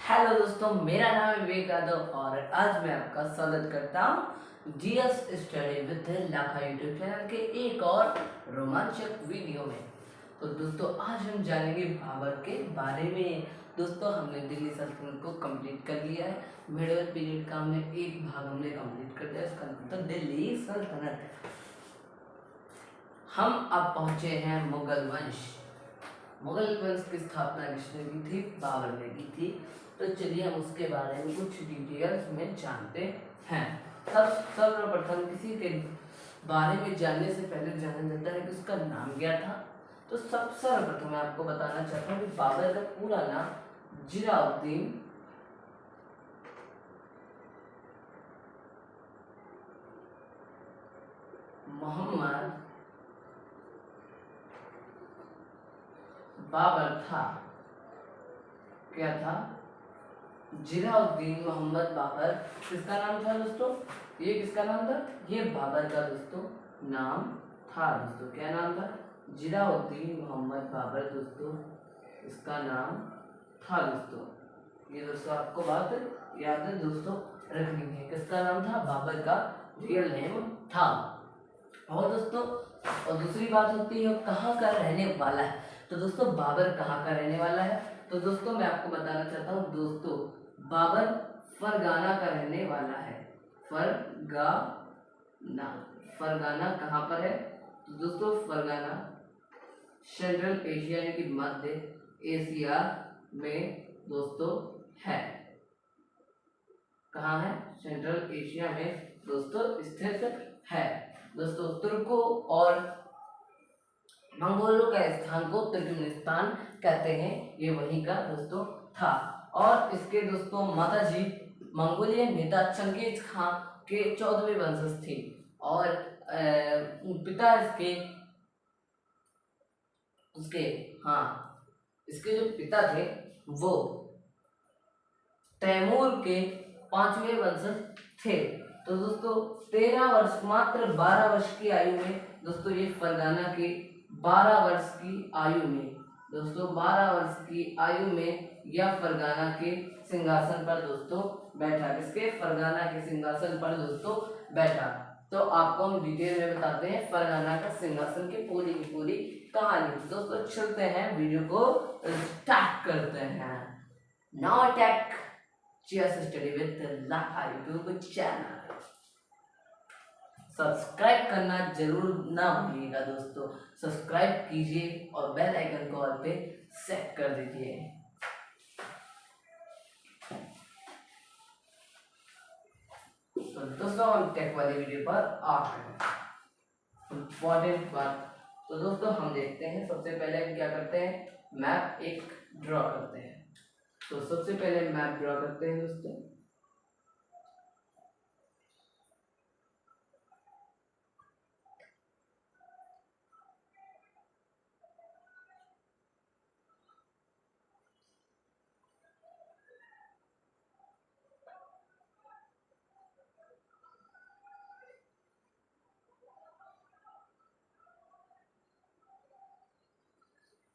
Hello दोस्तों, मेरा नाम है विवेक यादव और आज मैं आपका स्वागत करता हूँ GS study with Lakha YouTube channel के एक और रोमांचक वीडियो में। तो दोस्तों, आज हम जानेंगे बाबर के बारे में। दोस्तों, हमने दिल्ली सल्तनत को कंप्लीट कर लिया है। मिडिवल पीरियड का हमने एक भाग हमने कंप्लीट कर दिया, इसका मतलब दिल्ली सल्तनत। हम अब पहुंचे हैं मुगल वंश। मुगल वंश की स्थापना किसने की थी? बाबर ने की थी। तो चलिए हम उसके बारे में कुछ डिटेल्स में जानते हैं। सर्वप्रथम किसी के बारे में जानने से पहले जाना जाता है कि उसका नाम क्या था। तो सर्वप्रथम मैं आपको बताना चाहता हूँ कि बाबर का पूरा नाम जिलाउद्दीन मोहम्मद बाबर था। क्या था? जिलाउद्दीन मोहम्मद बाबर किसका नाम था दोस्तों? ये किसका नाम था? ये बाबर का दोस्तों नाम था। दोस्तों क्या नाम था? जिलाउद्दीन मोहम्मद बाबर दोस्तों इसका नाम था। दोस्तों ये दोस्तों आपको बात याद है दोस्तों रखनी है, किसका नाम था? बाबर का रियल नेम था। और दोस्तों दूसरी बात होती है कहाँ का रहने वाला है। तो दोस्तों बाबर कहाँ का रहने वाला है? तो दोस्तों मैं आपको बताना चाहता हूँ दोस्तों, बाबर फरगाना का रहने वाला है। फरगाना कहाँ पर है? तो दोस्तों फरगाना सेंट्रल एशिया यानी कि मध्य एशिया में दोस्तों है। कहाँ है? सेंट्रल एशिया में दोस्तों स्थित है। दोस्तों तुर्कों और मंगोलों का स्थान को तुर्कमेनिस्तान कहते हैं। ये वहीं का दोस्तों था। और इसके दोस्तों माता जी मंगोलियन नेता चंगेज खां के 14वें वंशज थे। और पिता इसके जो पिता थे वो तैमूर के 5वें वंशज थे। तो दोस्तों 13 वर्ष मात्र 12 वर्ष की आयु में दोस्तों ये फरगाना के 12 वर्ष की आयु में दोस्तों 12 वर्ष की आयु में यह फरगाना के सिंहासन पर दोस्तों बैठा। किसके? फरगाना के सिंहासन पर दोस्तों बैठा। तो आपको हम डिटेल में बताते हैं फरगाना का सिंहासन की पूरी कहानी। दोस्तों चलते हैं, वीडियो को स्टार्ट करते हैं। Now attack GS study with Lakha YouTube channel. Subscribe करना जरूर ना भूलिएगा दोस्तों। सब्सक्राइब कीजिए और बेल आइकन को ऑल पे सेट कर दीजिए। तो दोस्तों हम टेक वाली वीडियो पर आ गए हैं। इम्पोर्टेंट बात, तो दोस्तों हम देखते हैं सबसे पहले हम क्या करते हैं, मैप एक ड्रॉ करते हैं। तो सबसे पहले मैप ड्रॉ करते हैं दोस्तों।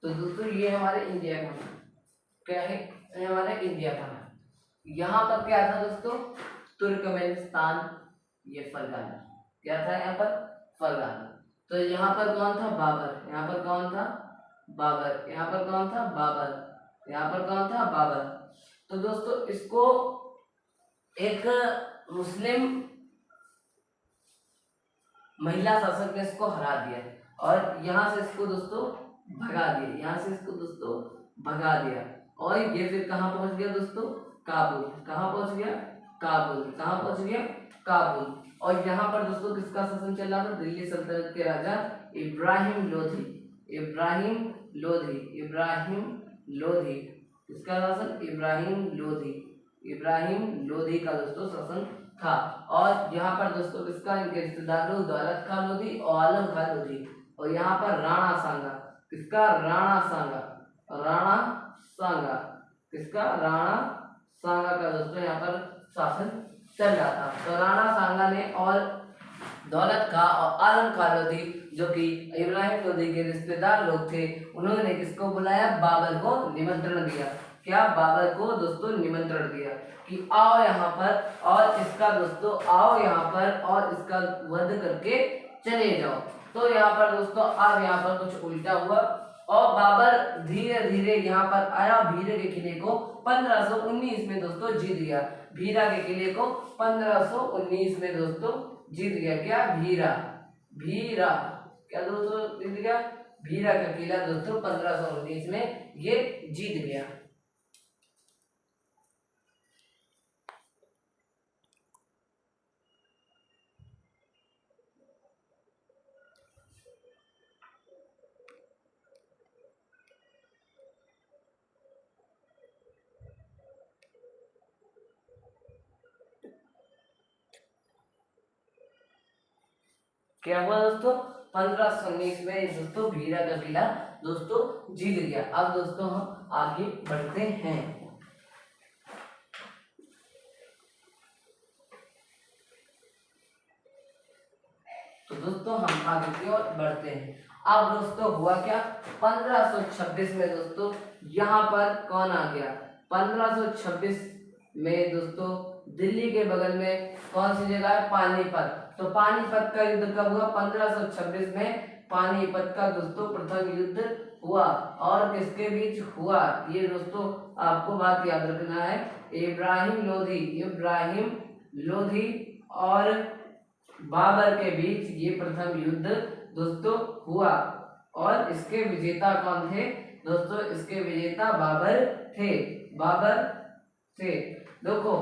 तो दोस्तों ये हमारे इंडिया का मैप क्या है? ये हमारा इंडिया का मैप। यहाँ पर क्या था दोस्तों? तुर्कमेनिस्तान। ये फरगाना क्या था? यहाँ पर फरगाना। तो यहाँ पर कौन था? बाबर। यहाँ पर कौन था? बाबर। यहाँ पर कौन था? बाबर। यहाँ पर कौन था? बाबर। तो दोस्तों इसको एक मुस्लिम महिला शासक ने इसको हरा दिया और यहाँ से इसको दोस्तों भगा दिया। यहाँ से इसको दोस्तों भगा दिया और ये फिर कहाँ पहुंच गया दोस्तों? काबुल। कहाँ पहुंच गया? काबुल। कहाँ पहुंच गया? काबुल। और यहाँ पर दोस्तों किसका शासन चल रहा था? दिल्ली सल्तनत के राजा इब्राहिम लोधी। इब्राहिम लोधी। इब्राहिम लोधी किसका शासन? इब्राहिम लोधी। इब्राहिम लोधी का दोस्तों शासन था। और यहाँ पर दोस्तों किसका? इनके रिश्तेदार लोग दौलत खां लोधी और आलम खां लोधी। और यहाँ पर राणा सांगा। किसका? राणा सांगा। राणा सांगा किसका? राणा सांगा का दोस्तों यहाँ पर शासन चल रहा था। तो राणा सांगा ने और दौलत खां और आलम खां लोधी जो कि इब्राहिम लोधी के रिश्तेदार लोग थे, उन्होंने किसको बुलाया? बाबर को निमंत्रण दिया। क्या? बाबर को दोस्तों निमंत्रण दिया कि आओ यहाँ पर और इसका दोस्तों आओ यहाँ पर और इसका वध करके चले जाओ। तो यहाँ पर दोस्तों अब यहाँ पर कुछ उल्टा हुआ और बाबर धीरे धीरे यहाँ पर आया, भीरा के किले को 1519 में दोस्तों जीत गया। भीरा के किले को 1519 में दोस्तों जीत गया। क्या? भीरा, भीरा क्या दोस्तों जीत गया? भीरा का किला दोस्तों 1519 में ये जीत गया। क्या हुआ दोस्तों? 1519 में दोस्तों भीरा का किला दोस्तों जीत गया। अब दोस्तों हम आगे बढ़ते हैं। तो दोस्तों हम आगे की ओर बढ़ते हैं। अब दोस्तों हुआ क्या? 1526 में दोस्तों यहाँ पर कौन आ गया? 1526 में दोस्तों दिल्ली के बगल में कौन सी जगह है? पानीपत। तो पानीपत का युद्ध कब हुआ? 1526 में पानीपत का दोस्तों प्रथम युद्ध हुआ। और किसके बीच हुआ? ये दोस्तों आपको बात याद रखना है, इब्राहिम लोधी और बाबर के बीच ये प्रथम युद्ध दोस्तों हुआ। और इसके विजेता कौन थे दोस्तों? इसके विजेता बाबर थे। देखो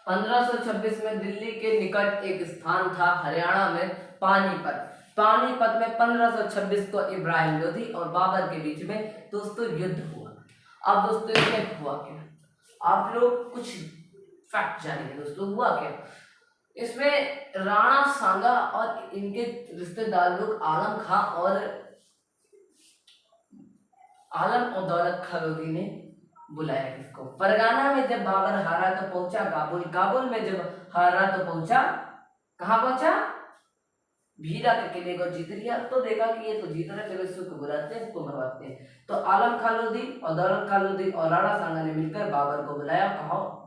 1526 में दिल्ली के निकट एक स्थान था हरियाणा में, पानीपत में 1526 को इब्राहिम लोधी और बाबर के बीच में दोस्तों युद्ध हुआ। अब दोस्तों इसमें हुआ क्या? आप लोग कुछ फैक्ट जानिए दोस्तों, हुआ क्या इसमें? राणा सांगा और इनके रिश्तेदार लोग आलम और दौलत खां लोधी ने बुलाया किसको? फरगाना में जब बाबर हारा तो पहुंचा काबुल में जब हारा तो पहुंचा कहाँ पहुंचा? भीरा के किले को जीत लिया। तो देखा कि ये तो जीत रहा, चलो इसको बुलाते हैं, इसको मरवाते हैं। तो आलम खां लोधी और दौलत खां लोधी और राणा सांगा ने मिलकर बाबर को बुलाया,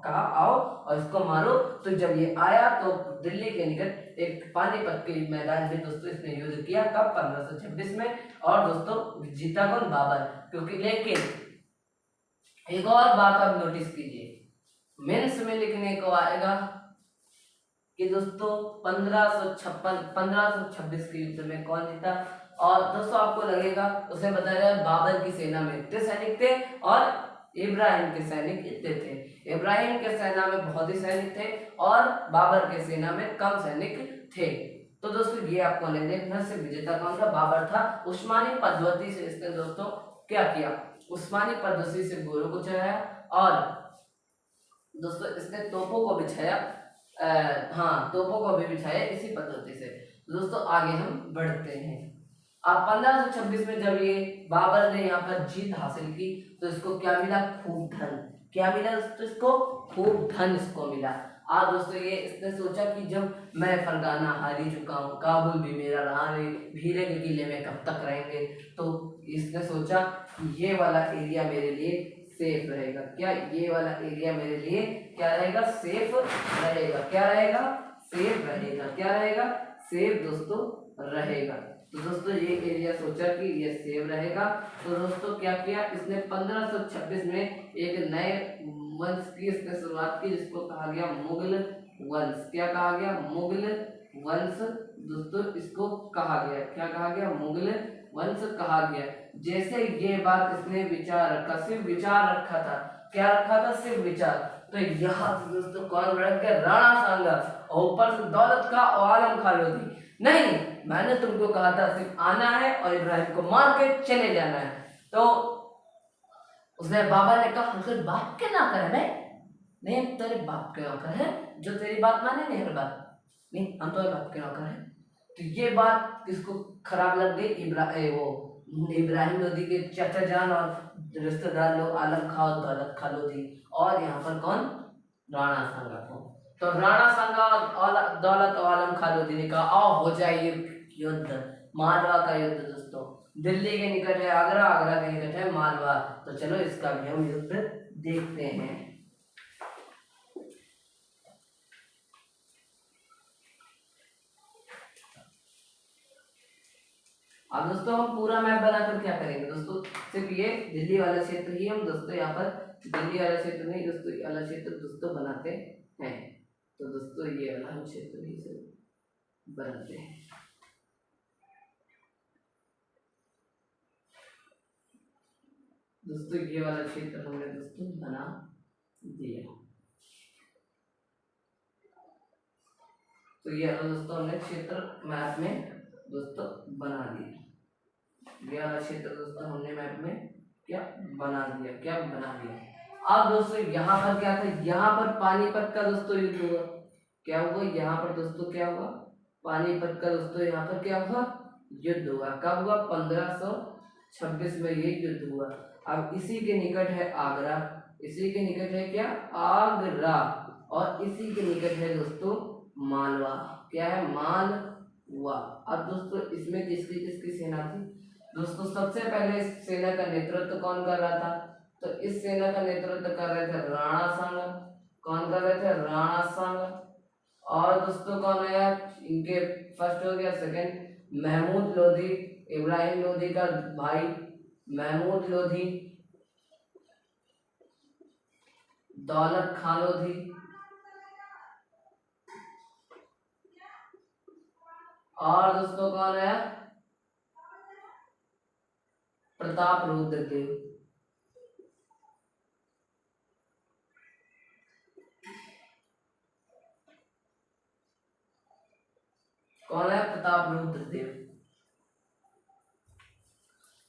कहा आओ और इसको मारो। तो जब ये आया तो दिल्ली के निकट एक पानीपत के मैदान में दोस्तों इसने युद्ध किया। कब? 1526 में। और दोस्तों जीता कौन? बाबर। क्योंकि लेकिन एक और बात आप नोटिस कीजिए, मेंस में लिखने को आएगा कि दोस्तों 1526 के युद्ध में कौन जीता। और दोस्तों आपको लगेगा उसे बताया जाए बाबर की सेना में इतने सैनिक थे और इब्राहिम के सैनिक इतने थे। इब्राहिम के सेना में बहुत ही सैनिक थे और बाबर के सेना में कम सैनिक थे। तो दोस्तों ये आपको नहीं देखना, सिर्फ विजेता कौन था? बाबर था। उस्मानी पद्धति से इसने दोस्तों क्या किया? उस्मानी पद्धति से घोड़ों को चढ़ाया और दोस्तों इसने तोपों को बिछाया, तोपों को भी बिछाया इसी पद्धति से। दोस्तों आगे हम बढ़ते हैं। अब 1526 में जब ये बाबर ने यहाँ पर जीत हासिल की तो इसको क्या मिला? खूब धन। क्या मिला दोस्तों? इसको खूब धन इसको मिला। आज दोस्तों ये इसने सोचा कि जब मैं फरगाना हार ही चुका हूँ, काबुल भी मेरा रहा है, भीरे के किले में कब तक रहेंगे, तो इसने सोचा कि ये वाला एरिया मेरे लिए सेफ रहेगा। क्या? ये वाला एरिया मेरे लिए क्या रहेगा? सेफ रहेगा। क्या रहेगा? सेफ रहेगा। क्या रहेगा? सेफ दोस्तों रहेगा। तो दोस्तों ये एरिया सोचा कि ये सेफ रहेगा। तो दोस्तों क्या किया इसने? 1526 में एक नए वंश की इसने शुरुआत की जिसको कहा गया मुगल वंश। क्या कहा गया? मुगल वंश दोस्तों इसको कहा गया। क्या कहा गया? मुगल वंश कहा गया। जैसे ये बात इसने विचार रखा, सिर्फ विचार रखा था। क्या रखा था? सिर्फ विचार। तो यहाँ से दोस्तों कौन बढ़ गया? राणा सांगा और ऊपर से दौलत खां और आलम खां लोधी। नहीं, मैंने तुमको कहा था सिर्फ आना है और इब्राहिम को मार के चले जाना है। तो उसने बाबर ने कहा तेरे बाप के नौकर है मैं? नहीं, हम तेरे बाप के नौकर हैं जो तेरी बात माने नहीं हर बात। नहीं, हम तो बाप के नौकर हैं। तो ये बात किसको खराब लग गई? इब्राहिम लोधी के चाचा जान और रिश्तेदार लोग आलम खां और दौलत खां लोधी और यहाँ पर कौन? राणा सांगा को। तो राणा सांगा और दौलत और आलम खां लोधी ने कहा आओ हो जाए युद्ध, मालवा का युद्ध दोस्तों। दिल्ली के निकट है आगरा, आगरा के निकट है मालवा, तो चलो इसका भी हम युद्ध देखते हैं। अब दोस्तों हम पूरा मैप बनाकर क्या करेंगे दोस्तों, सिर्फ ये दिल्ली वाला क्षेत्र ही हम दोस्तों यहाँ पर दिल्ली वाला क्षेत्र नहीं दोस्तों, ये वाला क्षेत्र दोस्तों बनाते हैं। तो दोस्तों ये वाला हम क्षेत्र ही से बनाते हैं। दोस्तों ये वाला क्षेत्र हमने दोस्तों बना दिया। तो ये दोस्तों हमने क्षेत्र मैप में दोस्तों बना दिया। ये वाला क्षेत्र दोस्तों हमने मैप में क्या बना दिया, क्या बना दिया। अब दोस्तों यहाँ पर क्या था, यहाँ पर पानीपत का दोस्तों युद्ध हुआ। क्या हुआ यहाँ पर दोस्तों, क्या हुआ पानीपत का दोस्तों यहाँ पर क्या हुआ युद्ध हुआ। कब हुआ 1526 में ये युद्ध हुआ। अब इसी के निकट है आगरा, इसी के निकट है क्या आगरा, और इसी के निकट है दोस्तों मालवा। क्या है मालवा। अब दोस्तों इसमें किसकी किसकी सेना थी दोस्तों, सबसे पहले इस सेना का नेतृत्व कौन कर रहा था, तो इस सेना का नेतृत्व कर रहे थे राणा सांगा। कौन कर रहे थे राणा सांगा। और दोस्तों कौन है इनके फर्स्ट हो गया, सेकंड महमूद लोधी, इब्राहिम लोधी का भाई महमूद लोधी, दौलत खां लोधी, और दोस्तों कौन है प्रताप रुद्रदेव। कौन है प्रताप रुद्रदेव।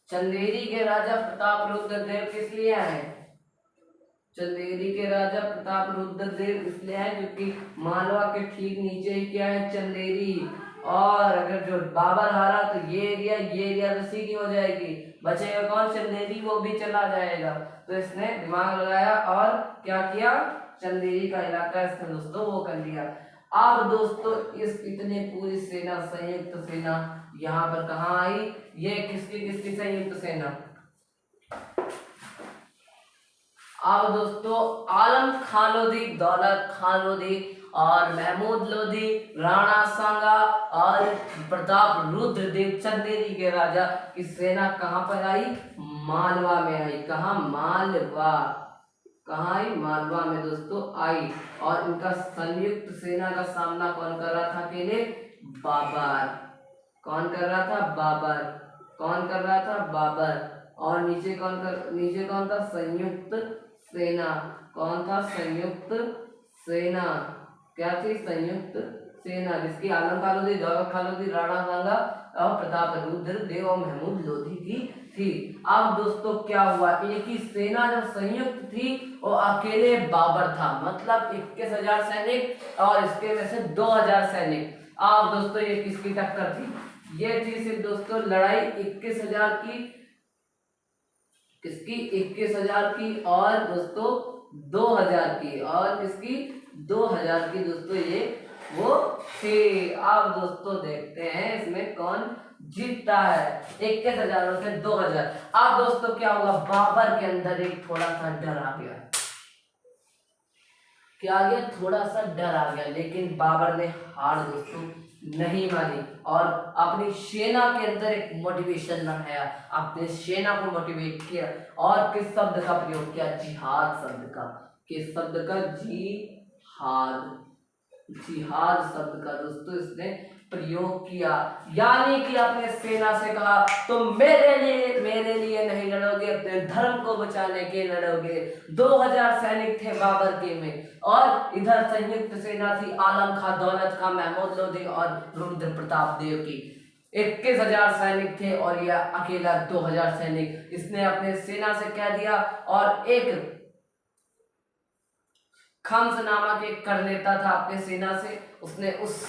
चंदेरी के राजा प्रताप रुद्रदेव किस लिए आए, चंदेरी के राजा प्रताप रुद्रदेव इसलिए आए क्योंकि मालवा के ठीक नीचे ही क्या है चंदेरी, और अगर जो बाबर हारा तो ये एरिया रस्सी की हो जाएगी, बचेगा कौन चंदेरी, वो भी चला जाएगा। तो इसने दिमाग लगाया और क्या किया चंदेरी का इलाका इसने दोस्तों वो कर लिया। अब दोस्तों इस इतने पूरी सेना संयुक्त सेना यहाँ पर कहाँ आई, ये किसकी किसकी संयुक्त सेना। अब दोस्तों आलम खां लोधी, दौलत खां लोधी और महमूद लोधी, राणा सांगा और प्रताप रुद्रदेव चंदेरी के राजा की सेना कहाँ पर आई, मालवा में आई। कहाँ मालवा, कहाँ आई मालवा में दोस्तों आई। और इनका संयुक्त सेना का सामना कौन कर रहा था अकेले, बाबर। कौन कर रहा था बाबर, कौन कर रहा था बाबर। और नीचे कौन था संयुक्त सेना। कौन था संयुक्त सेना, क्या थी संयुक्त सेना, जिसकी आलम खां लोधी, दौलत खां लोधी, राणा सांगा और प्रताप रुद्रदेव और महमूद लोधी की थी। अब दोस्तों क्या हुआ, इनकी सेना जब संयुक्त थी वो अकेले बाबर था, मतलब 21,000 सैनिक और इसके में से 2,000 सैनिक। अब दोस्तों ये किसकी टक्कर थी, ये थी सिर्फ दोस्तों लड़ाई 21,000 की, किसकी 21,000 की, और दोस्तों 2,000 की, और किसकी 2,000 की दोस्तों ये वो थे। अब दोस्तों देखते हैं इसमें कौन जीतता है, 21,000 से 2,000। अब दोस्तों क्या हुआ, बाबर के अंदर एक थोड़ा सा डर आ गया। क्या आ गया, थोड़ा सा डर आ गया, लेकिन बाबर ने हार दोस्तों नहीं मानी और अपनी सेना के अंदर एक मोटिवेशन लाया, अपने सेना को मोटिवेट किया और किस शब्द का प्रयोग किया, जिहाद शब्द का। किस शब्द का, जिहाद, जिहाद शब्द का दोस्तों इसने प्रयोग किया। यानी कि अपने सेना से कहा तुम मेरे लिए नहीं लड़ोगे, अपने धर्म को बचाने के लड़ोगे। 2,000 सैनिक थे बाबर के में, और इधर संयुक्त सेना थी आलम खां, दौलत खां, महमूद लोधी और रुद्र प्रताप देव की। 21,000 सैनिक थे और यह अकेला 2,000 सैनिक। इसने अपने सेना से कह दिया, और एक खम्स नामक एक कर लेता था अपने सेना से, उसने उस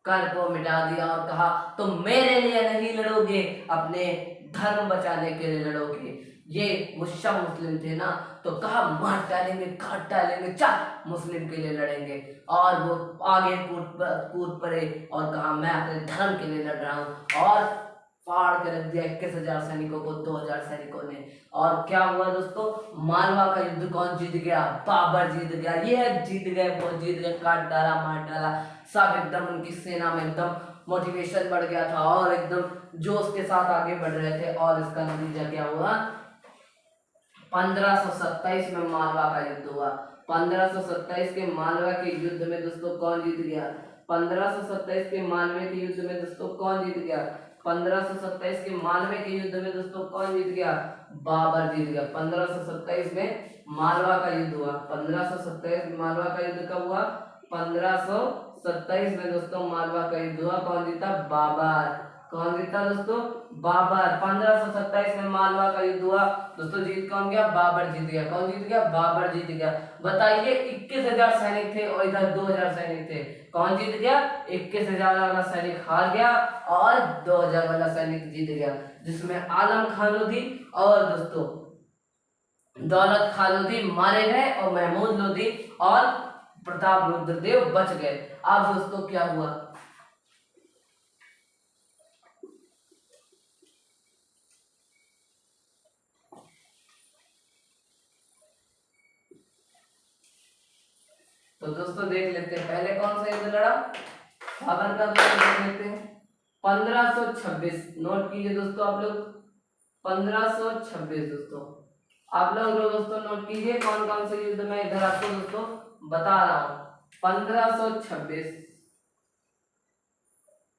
कर को मिटा दिया और कहा तुम मेरे लिए नहीं लड़ोगे, अपने धर्म बचाने के लिए लड़ोगे। ये मुश्ता मुस्लिम थे ना, तो कहा मार डालेंगे, काट डालेंगे, चल मुस्लिम के लिए लड़ेंगे। और वो आगे कूद पड़े और कहा मैं अपने धर्म के लिए लड़ रहा हूँ, और फाड़ के रख दिया 21,000 सैनिकों को 2,000 सैनिकों ने। और क्या हुआ दोस्तों, मालवा का युद्ध कौन जीत गया? बाबर जीत गया। ये जीत गए, वो जीत गए, काट डाला, मार डाला, सब एकदम उनकी सेना में एकदम मोटिवेशन बढ़ गया था और एकदम जोश के साथ आगे बढ़ रहे थे। और इसका नतीजा क्या हुआ? 1527 में मालवा का युद्ध हुआ। 1527 के मालवा के युद्ध में दोस्तों कौन जीत गया? 1527 के मालवे के युद्ध में दोस्तों कौन जीत गया? 1527 के मालवे के युद्ध में दोस्तों कौन जीत गया? बाबर जीत गया। 1527 में मालवा का युद्ध हुआ। 1527 में मालवा का युद्ध कब हुआ? 1527 में दोस्तों मालवा का युद्ध हुआ। कौन जीता? बाबर। कौन जीता दोस्तों? बाबर। 1527 में मालवा का युद्ध हुआ दोस्तों, जीत कौन गया? बाबर जीत गया। कौन जीत गया? बाबर जीत गया। बताइए, 21,000 सैनिक थे और इधर 2,000 सैनिक थे, कौन जीत गया? 21,000 वाला सैनिक हार गया और 2,000 वाला सैनिक जीत गया, जिसमें आलम खान लोधी और दोस्तों दौलत खान लोधी मारे गए और महमूद लोधी और प्रताप रुद्रदेव बच गए। अब दोस्तों क्या हुआ? तो दोस्तों देख लेते हैं पहले कौन सा युद्ध लड़ा। बाबर का दोस्तों देख लेते हैं। 1526 नोट कीजिए दोस्तों आप लोग। 1526 दोस्तों आप लोग दोस्तों नोट कीजिए कौन कौन से युद्ध में इधर आपको दोस्तों बता रहा हूं। 1526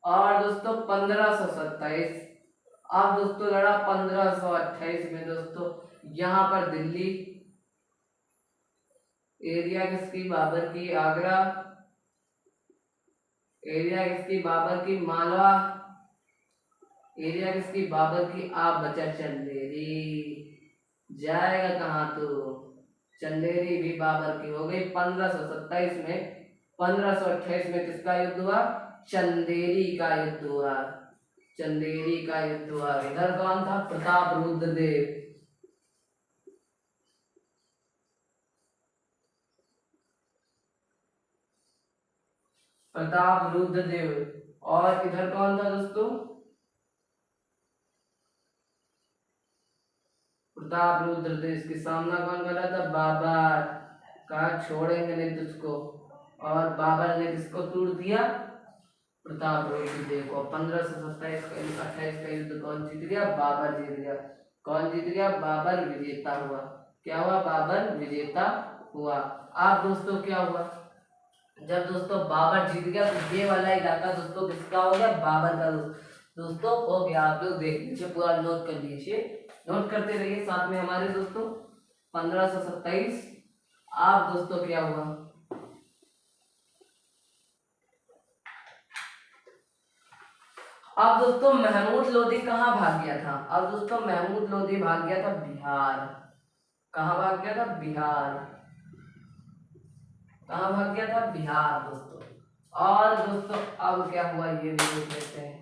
और दोस्तों 1527। अब दोस्तों लड़ा 1528 में दोस्तों, यहां पर दिल्ली एरिया किसकी? बाबर की। आगरा एरिया किसकी? बाबर की। मालवा एरिया किसकी? बाबर की। आप बचा चंदेरी, जाएगा कहां तो? चंदेरी भी बाबर की हो गई। 1527 में 1528 में किसका युद्ध हुआ? चंदेरी का युद्ध हुआ। चंदेरी का युद्ध हुआ। इधर कौन था? प्रताप रुद्रदेव। प्रताप रुद्रदेव। और इधर कौन था दोस्तों? प्रताप रुद्रदेव के सामना कौन कर रहा था? बाबर। कहा छोड़ेंगे नहीं तुझको। और बाबर ने किसको तोड़ दिया? प्रताप रुद्रदेव को। 1527 का 28 का युद्ध कौन जीत गया? बाबर जीत गया। कौन जीत गया? बाबर विजेता हुआ। क्या हुआ? बाबर विजेता हुआ। अब दोस्तों क्या हुआ? जब दोस्तों बाबर जीत गया तो ये वाला इलाका दोस्तों किसका हो गया? बाबर का दोस्तों हो गया। आप लोग देख लीजिए, पूरा नोट कर लीजिए, नोट करते रहिए साथ में हमारे दोस्तों। 1527। आप दोस्तों क्या हुआ? अब दोस्तों महमूद लोधी कहाँ भाग गया था? अब दोस्तों महमूद लोधी भाग गया था बिहार। कहाँ भाग गया था? बिहार। कहाँ भाग गया था? बिहार दोस्तों। और दोस्तों अब क्या हुआ ये भी देख लेते हैं।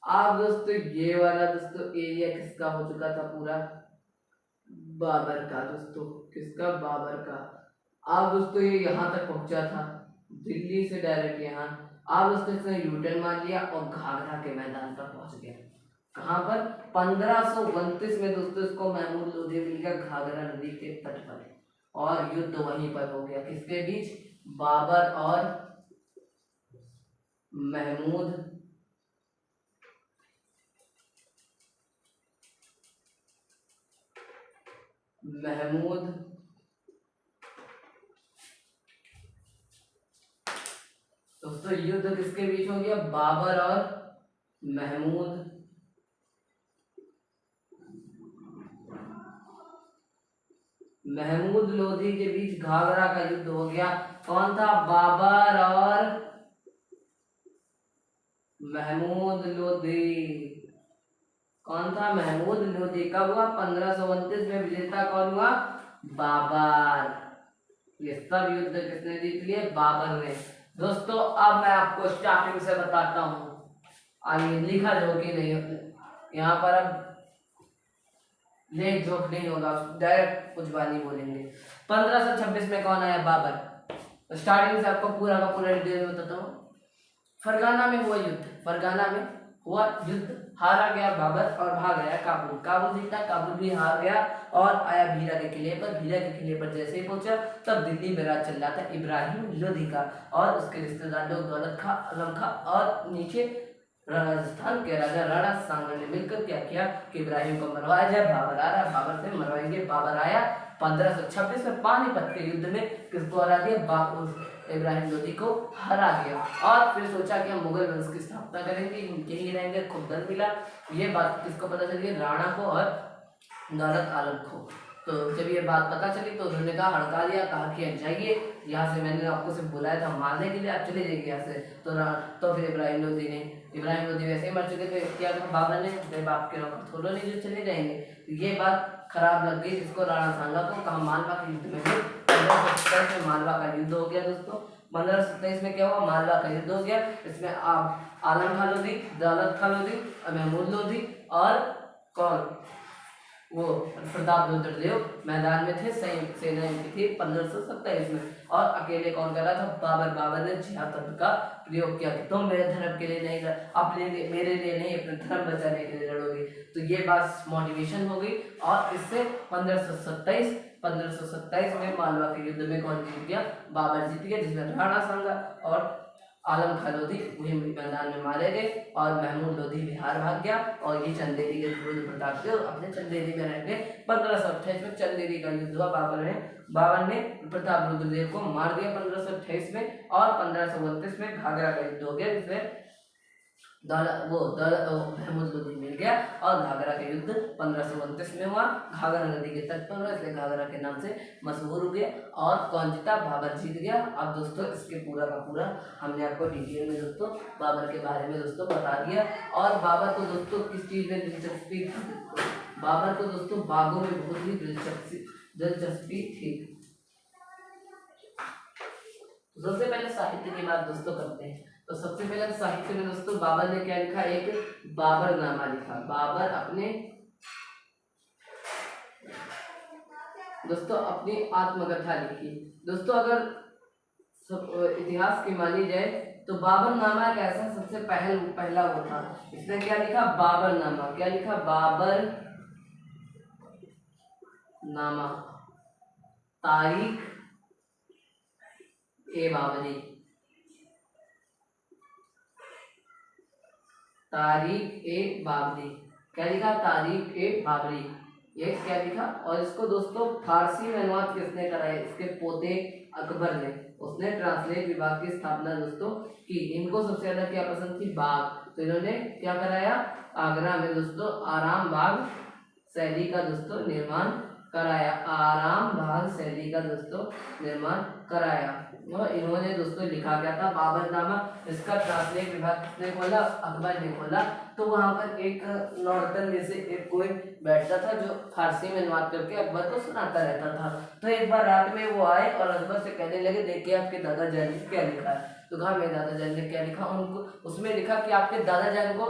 अब दोस्तों ये वाला दोस्तों एरिया किसका हो चुका था? पूरा बाबर का दोस्तों। किसका? बाबर का। अब दोस्तों ये यहाँ तक पहुंचा था, दिल्ली से डायरेक्ट यहाँ। अब दोस्तों इसने यूटर्न मार लिया और घाघरा के मैदान पर पहुंच गया। कहाँ पर? 1529 में दोस्तों इसको महमूद लोधी मिल गया घाघरा नदी के तट पर, और युद्ध वहीं पर हो गया। किसके बीच? बाबर और महमूद दोस्तों युद्ध किसके बीच हो गया? बाबर और महमूद लोधी के बीच घाघरा का युद्ध हो गया। कौन था? बाबर और महमूद लोधी। कौन था? महमूद लोधी। कब हुआ? 1529 में। विजेता कौन हुआ? बाबर। ये सब युद्ध किसने जीत लिए? बाबर ने। दोस्तों अब मैं आपको स्टार्टिंग से बताता हूँ, आइए लिखा जो कि नहीं यहाँ पर अब लेख जोक नहीं होगा, डायरेक्ट कुछ बात नहीं बोलेंगे। 1526 में कौन आया? बाबर। स्टार्टिंग से आपको पूरा का पूरा डिटेल में बताता हूँ। फरगाना में हुआ युद्ध, फरगाना में हुआ युद्ध, हारा गया बाबर और भाग गया काबुल। काबुल जीता, काबुल भी हार गया और आया भीरा के किले पर। भीरा के किले पर जैसे ही पहुंचा तब दिल्ली में राज चल रहा था इब्राहिम लोधी का और उसके रिश्तेदार लोग दौलत खां, आलम खां और नीचे राजस्थान के राजा राणा सांगा ने मिलकर क्या किया कि इब्राहिम को मरवाया जाए। बाबर आ रहा, बाबर से मरवाएंगे। बाबर आया 1526 में पानीपत के युद्ध में किसको हरा दिया? इब्राहिम लोधी को हरा दिया और फिर सोचा कि हम मुगल वंश की स्थापना करेंगे, इनके ही रहेंगे। खूब दल मिला। ये बात किसको पता चली? राणा को और दौलत आलम को। तो जब ये बात पता चली तो उन्होंने कहा, हड़का दिया, कहा कि जाइए यहाँ से, मैंने आपको सिर्फ बुलाया था मारने के लिए, आप चले जाइए यहाँ से। तो फिर इब्राहिम लोधी वैसे ही मर चुके थे, क्या कहा बाबर ने? मेरे बाप के नौकर थोड़ो नहीं जो चले जाएंगे। ये बात खराब लग गई जिसको? राणा सांगा को। कहा मालवा के युद्ध में 1527 में मालवा का युद्ध हो गया दोस्तों। 1527 में क्या हुआ? मालवा का युद्ध हो गया। इसमें आलम खां लोधी, दौलत खां लोधी, महमूद लोधी और कौन? वो प्रताप रुद्र देव मैदान में थे, संयुक्त सेना इनकी थी 1527 में। और अकेले कौन कर रहा था? बाबर। बाबर ने जिहाद तंत्र का प्रयोग किया कि तुम मेरे धर्म के लिए नहीं, अपने लिए, मेरे लिए नहीं, अपने धर्म बचाने के लिए लड़ोगे। तो ये बात मोटिवेशन हो गई और इससे 1527 में मालवा के युद्ध में कौन जीत गया? बाबर जीत गया, जिसमें राणा सांगा और आलम खां लोधी वही मैदान में मारे गए और महमूद लोधी बिहार भाग गया और ये चंदेरी के रुद्र प्रताप के अपने चंदेरी में रह गए। 1528 में चंदेरी का युद्ध हुआ। बाबर ने प्रताप रुद्रदेव को मार दिया 1528 में और 1529 में घाघरा का युद्ध हो गया, जिसमें महमूद लोधी मिल गया और घाघरा का युद्ध 1529 में हुआ। घाघरा नदी के तट पर हुआ, इसलिए घाघरा के नाम से मशहूर हो गया। और कौन जीता? बाबर जीत गया। अब दोस्तों इसके पूरा का पूरा हमने आपको डिटेल में दोस्तों बाबर के बारे में दोस्तों बता दिया। और बाबर को दोस्तों किस चीज में दिलचस्पी थी? बाबर को दोस्तों बागों में बहुत ही दिलचस्पी थी। सबसे पहले साहित्य की बात दोस्तों करते हैं। तो सबसे पहले साहित्य में दोस्तों बाबर ने क्या लिखा? एक बाबरनामा लिखा। बाबर अपने दोस्तों अपनी आत्मकथा लिखी। दोस्तों अगर इतिहास की मानी जाए तो बाबरनामा एक ऐसा सबसे पहला वो था। इसने क्या लिखा? बाबरनामा। क्या लिखा? बाबर नामा, तारीख ए बाबरी, तारीख ए बाबरी। क्या लिखा? तारीख ए बाबरी, ये क्या लिखा? और इसको दोस्तों फारसी में अनुवाद किसने कराया? इसके पोते अकबर ने। उसने ट्रांसलेट विभाग की स्थापना दोस्तों की। इनको सबसे ज्यादा क्या पसंद थी? बाग। तो इन्होंने क्या कराया? आगरा में दोस्तों आराम बाग शैली का दोस्तों निर्माण कराया। आराम बाग शैली का दोस्तों निर्माण कराया। और इन्होंने दोस्तों लिखा क्या था? बाबरनामा। इसका ट्रांसलेट विभाग किसने खोला? अकबर ने खोला। तो वहां पर एक नॉर्थन में से एक कोई बैठता था जो फारसी में अनुवाद करके अकबर को सुनाता रहता था। तो एक बार रात में वो आए और अकबर से कहने लगे, देखिए आपके दादा जान ने क्या लिखा है। तो कहा मेरे दादा जान ने क्या लिखा? उनको उसमें लिखा कि आपके दादा जान को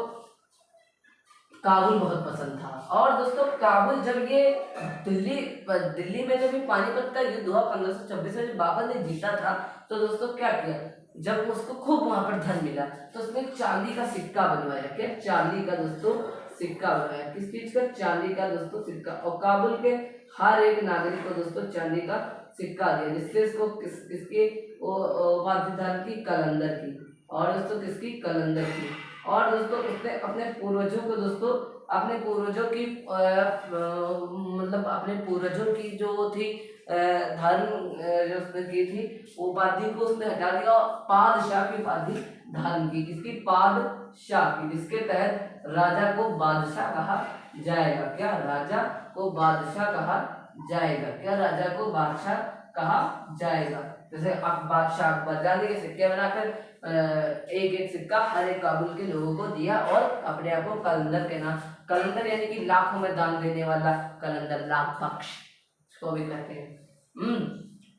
काबुल बहुत पसंद था। और दोस्तों काबुल जब ये दिल्ली में जब ये पानीपत का युद्ध हुआ 1526 में, जब बाबर ने जीता था, तो दोस्तों क्या किया? जब उसको खूब वहां पर धन मिला तो उसने चांदी का सिक्का बनवाया। क्या? चांदी का दोस्तों सिक्का बनवाया। किस चीज का? चांदी का दोस्तों सिक्का। और काबुल के हर एक नागरिक को दोस्तों चांदी का सिक्का दिया, जिससे इसको किसकी उपाधि थी? कलंदर की। और दोस्तों किसकी? कलंदर की। और दोस्तों उसने अपने पूर्वजों को दोस्तों अपने पूर्वजों की मतलब अपने पूर्वजों की जो थी धर्म जो उसने की थी उपाधि को उसने हटा दिया और पादशाह की उपाधि धारण की। किसकी? पादशाह की, जिसके तहत राजा को बादशाह कहा जाएगा। क्या? राजा को बादशाह कहा जाएगा। क्या? राजा को बादशाह कहा जाएगा। जैसे अब बादशाह अकबर चांदी के सिक्के बनाकर एक एक सिक्का हर एक काबुल के लोगों को दिया और अपने आप को कलंदर के नाम, कलंदर यानी कि लाखों में दान देने वाला कलंदर, लाख बख्श को भी कहते हैं।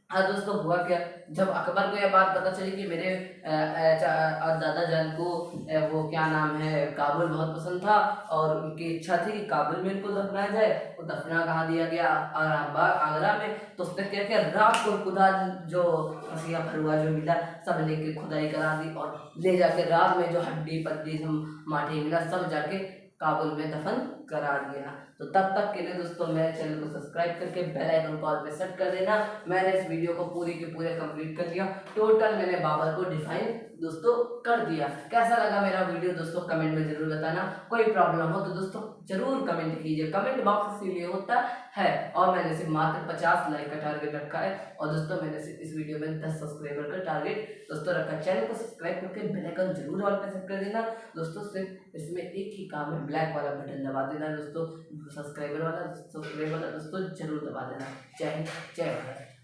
हाँ दोस्तों, हुआ क्या, जब अकबर को यह बात पता चली कि मेरे दादा जान को वो क्या नाम है, काबुल बहुत पसंद था और उनकी इच्छा थी कि काबुल में इनको दफनाया जाए, वो दफना कहाँ दिया गया, आगरा में। तो उसने क्या किया, रात को खुदा जो खसिया भरुआ जो मिला सब लेके खुदाई करा दी और ले जाके रात में जो हड्डी पत्ती माटी मिला सब जाके काबुल में दफन करा दिया। तो तब तक के लिए दोस्तों मेरे चैनल को सब्सक्राइब करके बेल आइकन को ऑल पे सेट कर देना। मैंने इस वीडियो को पूरी के पूरे कंप्लीट कर दिया, टोटल मैंने बाबर को डिफाइन दोस्तों कर दिया। कैसा लगा मेरा वीडियो दोस्तों कमेंट में जरूर बताना। कोई प्रॉब्लम हो तो दोस्तों जरूर कमेंट कीजिए, कमेंट बॉक्स इसीलिए होता है। और मैंने सिर्फ मात्र 50 लाइक का टारगेट रखा है और दोस्तों मैंने सिर्फ इस वीडियो में 10 सब्सक्राइबर का टारगेट दोस्तों रखा। चैनल को सब्सक्राइब करके बेल आइकन जरूर ऑल पे सेट कर देना दोस्तों। सिर्फ इसमें एक ही काम है, ब्लैक वाला बटन दबा देना दोस्तों, सब्सक्राइबर वाला दोस्तों जरूर दबा देना। जय हिंद, जय भारत।